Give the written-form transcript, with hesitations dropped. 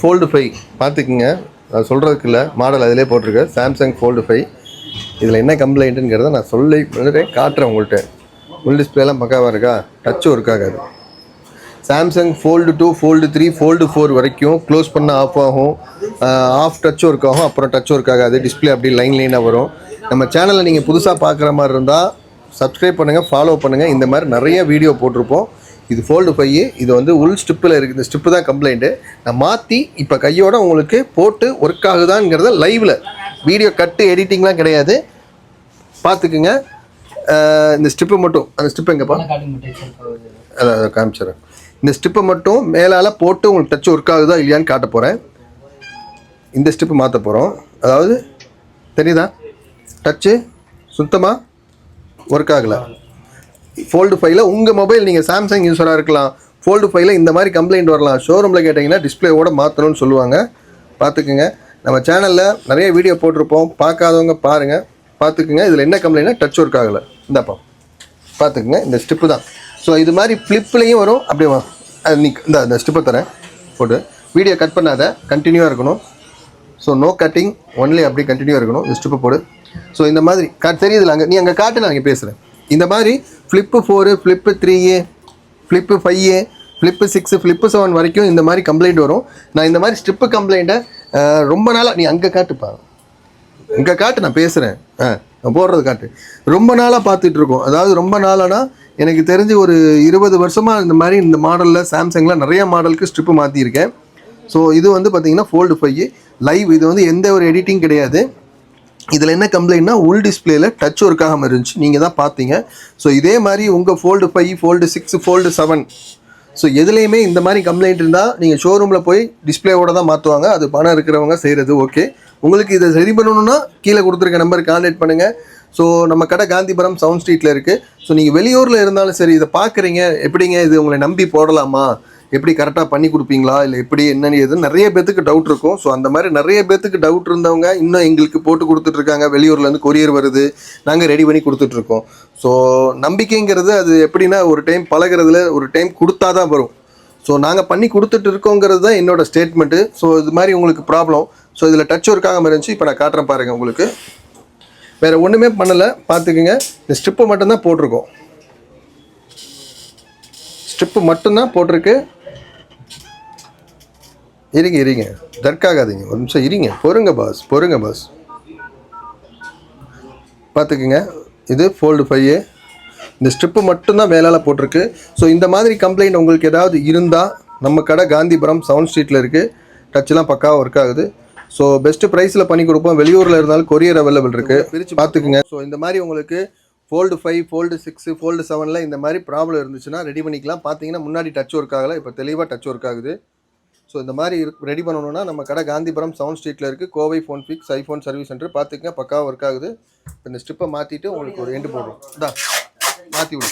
Fold 5 பார்த்துக்குங்க. நான் சொல்கிறதுக்கு இல்லை, மாடல் அதிலே போட்டிருக்கு. சாம்சங் Fold 5 இதில் என்ன கம்ப்ளைண்ட்டுங்கிறத நான் சொல்லி காட்டுறேன் உங்கள்கிட்ட. ஃபுல் டிஸ்பிளேலாம் பக்காவாக இருக்கா, டச் ஒர்க் ஆகாது. சாம்சங் Fold 2, Fold 3, Fold 4 வரைக்கும் க்ளோஸ் பண்ண ஆஃப் ஆகும், ஆஃப் டச் ஒர்க் ஆகும், அப்புறம் டச் ஒர்க் ஆகாது. டிஸ்பிளே அப்படி லைனாக வரும். நம்ம சேனலில் நீங்கள் புதுசாக பார்க்குற மாதிரி இருந்தால் சப்ஸ்கிரைப் பண்ணுங்கள், ஃபாலோ பண்ணுங்கள். இந்த மாதிரி நிறைய வீடியோ போட்டிருப்போம். இது Fold 5, இது வந்து உள் ஸ்டிப்பில் இருக்குது. இந்த ஸ்டிப்பு தான் கம்ப்ளைண்ட்டு. நான் மாற்றி இப்போ கையோட உங்களுக்கு போட்டு ஒர்க் ஆகுதாங்கிறத லைவில் வீடியோ கட்டு எடிட்டிங்லாம் கிடையாது, பார்த்துக்குங்க. இந்த ஸ்டிப்பு மட்டும், அந்த ஸ்டிப்பு எங்கேப்பா அதை காமிச்சிடுறேன். இந்த ஸ்டிப்பை மட்டும் மேலால் போட்டு உங்களுக்கு டச் ஒர்க் ஆகுதா இல்லையான்னு காட்ட போகிறேன். இந்த ஸ்டிப்பு மாற்ற போகிறோம். அதாவது தெரியுதா, டச்சு சுத்தமாக ஒர்க் ஆகலை. Fold 5ல உங்கள் மொபைல், நீங்கள் சாம்சங் யூஸராக இருக்கலாம், Fold 5ல இந்த மாதிரி கம்ப்ளைண்ட் வரலாம். ஷோரூமில் கேட்டிங்கன்னா டிஸ்பிளேவோட மாற்றணும்னு சொல்லுவாங்க. பார்த்துக்குங்க. நம்ம சேனலில் நிறைய வீடியோ போட்டிருப்போம், பார்க்காதவங்க பாருங்கள், பார்த்துக்குங்க. இதில் என்ன கம்ப்ளைண்ட்னா டச் ஒர்க் ஆகலை. இந்தாப்பா பார்த்துக்குங்க, இந்த ஸ்டிப்பு தான். ஸோ இது மாதிரி ஃப்ளிப்லேயும் வரும். அப்படியே அது இந்த ஸ்டிப்பை தரேன் போட்டு. வீடியோ கட் பண்ணாத, கண்டினியூவாக இருக்கணும். ஸோ நோ கட்டிங், ஒன்லி அப்படி கண்டினியூவாக இருக்கணும். இந்த ஸ்டிப்பை போடு. ஸோ இந்த மாதிரி தெரியுதுல, அங்கே நீ அங்கே காட்டு, நான் இங்கே பேசுகிறேன். இந்த மாதிரி flip 4, flip 3, flip 5, flip 6, flip 7 வரைக்கும் இந்த மாதிரி கம்ப்ளைண்ட் வரும். நான் இந்த மாதிரி ஸ்ட்ரிப்பு கம்ப்ளைண்ட்டை ரொம்ப நாளாக, நீ அங்கே காட்டுப்பா, இங்கே காட்டு, நான் பேசுகிறேன், நான் போடுறது காட்டு. ரொம்ப நாளாக பார்த்துட்ருக்கோம். அதாவது ரொம்ப நாளானா எனக்கு தெரிஞ்சு ஒரு 20 வருஷமாக இந்த மாதிரி இந்த மாடலில் சாம்சங்கில் நிறையா மாடலுக்கு ஸ்ட்ரிப்பு மாற்றியிருக்கேன். ஸோ இது வந்து பார்த்திங்கன்னா Fold 5 லைவ். இது வந்து எந்த ஒரு எடிட்டிங் கிடையாது. இதில் என்ன கம்ப்ளைண்ட்னா உள் டிஸ்பிளேயில் டச் ஒர்க் ஆகாமல் இருந்துச்சு, நீங்கள் தான் பார்த்தீங்க. ஸோ இதே மாதிரி உங்கள் Fold 5, Fold 6, Fold 7, ஸோ எதுலேயுமே இந்த மாதிரி கம்ப்ளைண்ட் இருந்தால் நீங்கள் ஷோரூமில் போய் டிஸ்பிளேவோட தான் மாற்றுவாங்க. அது பணம் இருக்கிறவங்க செய்கிறது ஓகே. உங்களுக்கு இதை சரி பண்ணணுன்னா கீழே கொடுத்துருக்க நம்பருக்கு கான்டாக்ட் பண்ணுங்கள். ஸோ நம்ம கடை காந்திபுரம் சவுண்ட் ஸ்ட்ரீட்டில் இருக்குது. ஸோ நீங்கள் வெளியூரில் இருந்தாலும் சரி, இதை பார்க்குறீங்க, எப்படிங்க இது உங்களை நம்பி போடலாமா, எப்படி கரெக்டாக பண்ணி கொடுப்பீங்களா, இல்லை எப்படி என்னன்னு எது நிறைய பேத்துக்கு டவுட் இருக்கும். ஸோ அந்த மாதிரி நிறைய பேத்துக்கு டவுட் இருந்தவங்க இன்னும் எங்களுக்கு போட்டு கொடுத்துட்ருக்காங்க. வெளியூர்லேருந்து கொரியர் வருது, நாங்கள் ரெடி பண்ணி கொடுத்துட்ருக்கோம். ஸோ நம்பிக்கைங்கிறது அது எப்படின்னா, ஒரு டைம் பழகிறதுல ஒரு டைம் கொடுத்தா தான் வரும். ஸோ நாங்கள் பண்ணி கொடுத்துட்டு இருக்கோங்கிறது தான் என்னோடய ஸ்டேட்மெண்ட்டு. ஸோ இது மாதிரி உங்களுக்கு ப்ராப்ளம், ஸோ இதில் டச் ஒர்க் ஆகாமல் இருந்துச்சு. இப்போ நான் காட்டுறேன் பாருங்கள். உங்களுக்கு வேறு ஒன்றுமே பண்ணலை, பார்த்துக்குங்க. இந்த ஸ்ட்ரிப்பு மட்டும்தான் போட்டிருக்கோம். ஸ்ட்ரிப்பு மட்டும்தான் போட்டிருக்கு. இருங்க, தர்க்காகாதீங்க, ஒரு நிமிஷம் இருங்க, பொறுங்க பாஸ். பார்த்துக்குங்க, இது Fold 5, இந்த ஸ்ட்ரிப்பு மட்டும்தான் மேலால் போட்டிருக்கு. ஸோ இந்த மாதிரி கம்ப்ளைண்ட் உங்களுக்கு ஏதாவது இருந்தால் நம்ம கடை காந்திபுரம் சவுண்ட் ஸ்ட்ரீட்டில் இருக்குது. டச்செலாம் பக்காவாக ஒர்க் ஆகுது. ஸோ பெஸ்ட்டு ப்ரைஸில் பண்ணி கொடுப்போம். வெளியூரில் இருந்தாலும் கொரியர் அவைலபிள் இருக்குது, பிரித்து பார்த்துக்குங்க. ஸோ இந்த மாதிரி உங்களுக்கு Fold 5, Fold 6, Fold 7ல் இந்த மாதிரி ப்ராப்ளம் இருந்துச்சுன்னா ரெடி பண்ணிக்கலாம். பார்த்தீங்கன்னா முன்னாடி டச் ஒர்க் ஆகலை, இப்போ தெளிவாக டச் ஒர்க் ஆகுது. ஸோ இந்த மாதிரி ரெடி பண்ணணுன்னா நம்ம கடை காந்திபுரம் சவுண்ட் ஸ்ட்ரீட்டில் இருக்குது. Kovai phone fix iPhone service centre. பார்த்துக்கங்க, பக்காவாக ஒர்க் ஆகுது. இப்போ இந்த ஸ்ட்ரிப்பை மாற்றிட்டு உங்களுக்கு ஒரு எண்டு போடுறோம். மாற்றி விடும்.